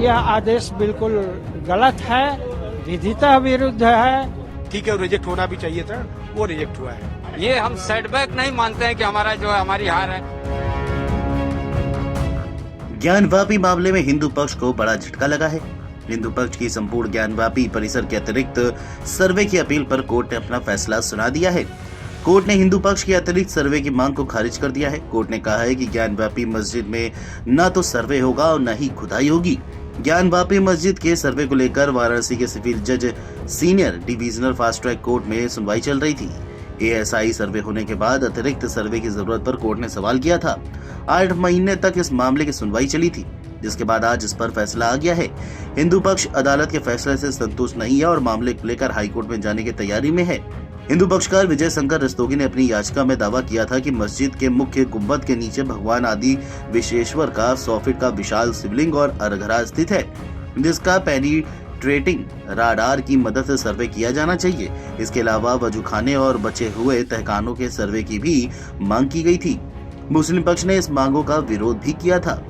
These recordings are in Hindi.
यह आदेश बिल्कुल गलत है, विधिता विरुद्ध है। ठीक है, रिजेक्ट होना भी चाहिए था, वो रिजेक्ट हुआ है। ये हम सेटबैक नहीं मानते हैं कि हमारा जो है हमारी हार है। ज्ञानवापी मामले में हिंदू पक्ष को बड़ा झटका लगा है। हिंदू पक्ष की संपूर्ण ज्ञानवापी परिसर के अतिरिक्त सर्वे की अपील पर कोर्ट ने अपना फैसला सुना दिया है। कोर्ट ने हिंदू पक्ष की अतिरिक्त सर्वे की मांग को खारिज कर दिया है। कोर्ट ने कहा है कि ज्ञानवापी मस्जिद में न तो सर्वे होगा और न ही खुदाई होगी। ज्ञानवापी मस्जिद के सर्वे को लेकर वाराणसी के सिविल जज senior divisional fast track court में सुनवाई चल रही थी। ASI सर्वे होने के बाद अतिरिक्त सर्वे की जरूरत पर कोर्ट ने सवाल किया था। 8 महीने तक इस मामले की सुनवाई चली थी, जिसके बाद आज इस पर फैसला आ गया है। हिंदू पक्ष अदालत के फैसले से संतुष्ट नहीं है और मामले को लेकर हाईकोर्ट में जाने की तैयारी में है। हिंदू पक्षकार विजय शंकर रस्तोगी ने अपनी याचिका में दावा किया था कि मस्जिद के मुख्य गुंबद के नीचे भगवान आदि विश्वेश्वर का 100 फीट का विशाल शिवलिंग और अर्घरा स्थित है, जिसका पेनिट्रेटिंग राडार की मदद से सर्वे किया जाना चाहिए। इसके अलावा वजूखाने और बचे हुए तहखानों के सर्वे की भी मांग की गई थी। मुस्लिम पक्ष ने इस मांगों का विरोध भी किया था।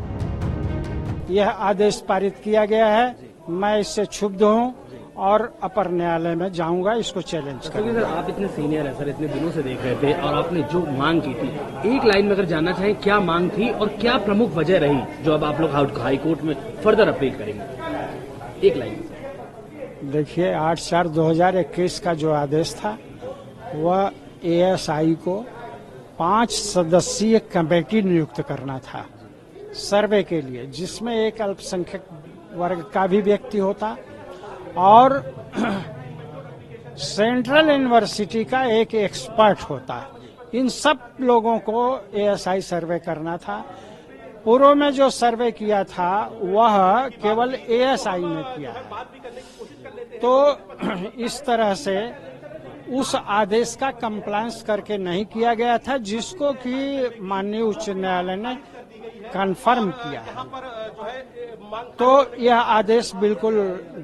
यह आदेश पारित किया गया है, मैं इससे क्षुब्ध हूँ और अपर न्यायालय में जाऊंगा, इसको चैलेंज करूंगा। सर, आप इतने सीनियर हैं सर, इतने दिनों से देख रहे थे और आपने जो मांग की थी, एक लाइन में अगर जानना चाहें क्या मांग थी और क्या प्रमुख वजह रही जो अब आप लोग हाई कोर्ट में फर्दर अपील करेंगे, एक लाइन। देखिए, 8/4/2021 का जो आदेश था वह ASI को 5 सदस्यीय कमेटी नियुक्त करना था सर्वे के लिए, जिसमें एक अल्पसंख्यक वर्ग का भी व्यक्ति होता और सेंट्रल यूनिवर्सिटी का एक एक्सपर्ट होता। इन सब लोगों को ASI सर्वे करना था। पूर्व में जो सर्वे किया था वह केवल ASI ने किया है। तो इस तरह से उस आदेश का कंप्लायंस करके नहीं किया गया था, जिसको कि माननीय उच्च न्यायालय ने कंफर्म किया है। तो यह आदेश बिल्कुल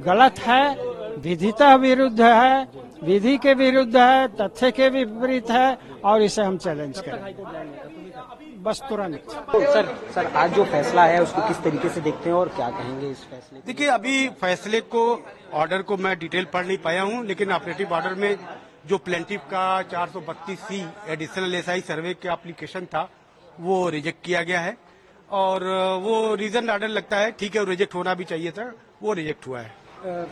गलत है, विधिता विरुद्ध है, विधि के विरुद्ध है, तथ्य के विपरीत है और इसे हम चैलेंज करें बस तुरंत। सर आज जो फैसला है उसको किस तरीके से देखते हैं और क्या कहेंगे इस फैसले? देखिए, अभी फैसले को, ऑर्डर को मैं डिटेल पढ़ नहीं पाया हूं, लेकिन ऑपरेटिव ऑर्डर में जो प्लेंटिफ का 432C एडिशनल SI सर्वे का एप्लीकेशन था वो रिजेक्ट किया गया है और वो रीजन ऑर्डर लगता है, ठीक है, रिजेक्ट होना भी चाहिए था, वो रिजेक्ट हुआ है।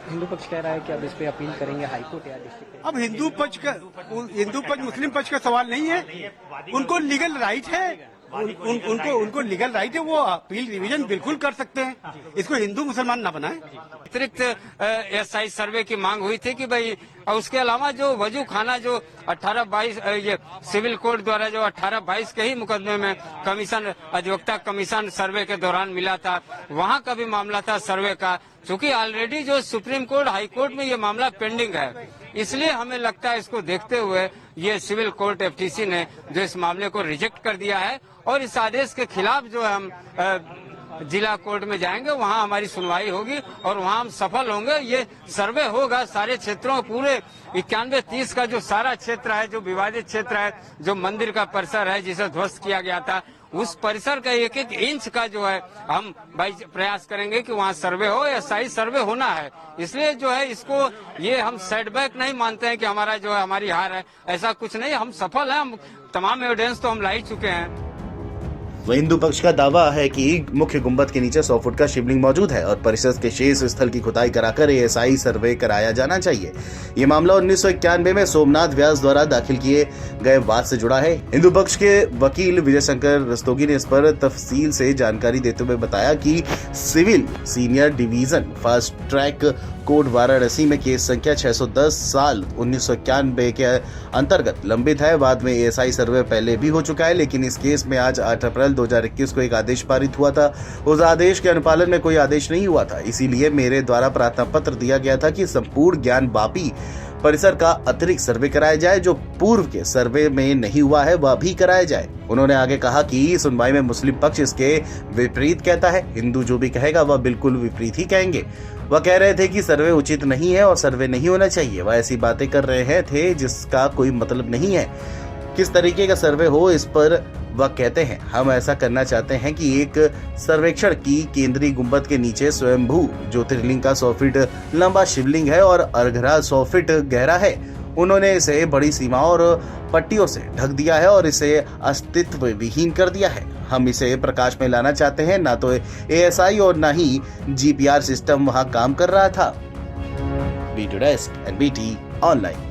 हिंदू पक्ष कह रहा है कि अब इस पे अपील करेंगे हाईकोर्ट या डिस्ट्रिक्ट। अब हिंदू पक्ष मुस्लिम पक्ष का सवाल नहीं है, उनको लीगल राइट है, उनको लीगल राइट है, वो अपील रिवीजन बिल्कुल कर सकते हैं। इसको हिंदू मुसलमान ना बनाए। अतिरिक्त SI सर्वे की मांग हुई थी कि भाई, और उसके अलावा जो वजू खाना जो 18/22 ये सिविल कोड द्वारा जो 18/22 के ही मुकदमे में कमीशन अधिवक्ता कमीशन सर्वे के दौरान मिला था, वहां का भी मामला था सर्वे का। चूंकि ऑलरेडी जो सुप्रीम कोर्ट हाई कोर्ट में ये मामला पेंडिंग है, इसलिए हमें लगता है इसको देखते हुए ये सिविल कोर्ट FTC ने जो इस मामले को रिजेक्ट कर दिया है और इस आदेश के खिलाफ जो हम जिला कोर्ट में जाएंगे, वहां हमारी सुनवाई होगी और वहां हम सफल होंगे। ये सर्वे होगा सारे क्षेत्रों, पूरे 91-30 का जो सारा क्षेत्र है, जो विवादित क्षेत्र है, जो मंदिर का परिसर है जिसे ध्वस्त किया गया था, उस परिसर का एक एक इंच का जो है हम भाई प्रयास करेंगे कि वहाँ सर्वे हो या सही सर्वे होना है। इसलिए जो है इसको ये हम सेटबैक नहीं मानते हैं कि हमारा जो है हमारी हार है, ऐसा कुछ नहीं, हम सफल हैं, हम तमाम एविडेंस तो हम ला ही चुके हैं। वह हिंदू पक्ष का दावा है कि मुख्य गुंबद के नीचे 100 फुट का शिवलिंग मौजूद है और परिसर के शेष स्थल की खुदाई कराकर ASI सर्वे कराया जाना चाहिए। ये मामला 1991 में सोमनाथ व्यास द्वारा दाखिल किए गए वाद से जुड़ा है। हिंदू पक्ष के वकील विजय शंकर रस्तोगी ने इस पर तफसील से जानकारी देते हुए बताया कि civil senior division fast track court Varanasi में केस संख्या 610 साल 1991 के अंतर्गत लंबित है। बाद में ASI सर्वे पहले भी हो चुका है, लेकिन इस केस में आज 8 अप्रैल 2021 को एक आदेश पारित हुआ था। उस आदेश के अनुपालन में कोई आदेश नहीं हुआ था, इसीलिए मेरे द्वारा प्रार्थना पत्र दिया गया था कि संपूर्ण ज्ञानवापी परिसर का अतिरिक्त सर्वे कराया जाए, जो पूर्व के सर्वे में नहीं हुआ है वह भी कराया जाए। उन्होंने आगे कहा कि सुनवाई में मुस्लिम पक्ष इसके विपरीत कहता है, हिंदू जो भी कहेगा वह बिल्कुल विपरीत ही कहेंगे। वह कह रहे थे कि सर्वे उचित नहीं है और सर्वे नहीं होना चाहिए। वह ऐसी बातें कर रहे थे जिसका कोई मतलब नहीं है। किस तरीके का सर्वे हो, इस पर वह कहते हैं, हम ऐसा करना चाहते हैं कि एक सर्वेक्षण की केंद्रीय गुंबद के नीचे स्वयंभू ज्योतिर्लिंग का 100 फीट लंबा शिवलिंग है और अर्धरा 100 फीट गहरा है। उन्होंने इसे बड़ी सीमाओं और पट्टियों से ढक दिया है और इसे अस्तित्व विहीन कर दिया है। हम इसे प्रकाश में लाना चाहते हैं। ना तो ASI और ना ही GPR सिस्टम वहां काम कर रहा था। Video desk NBT online.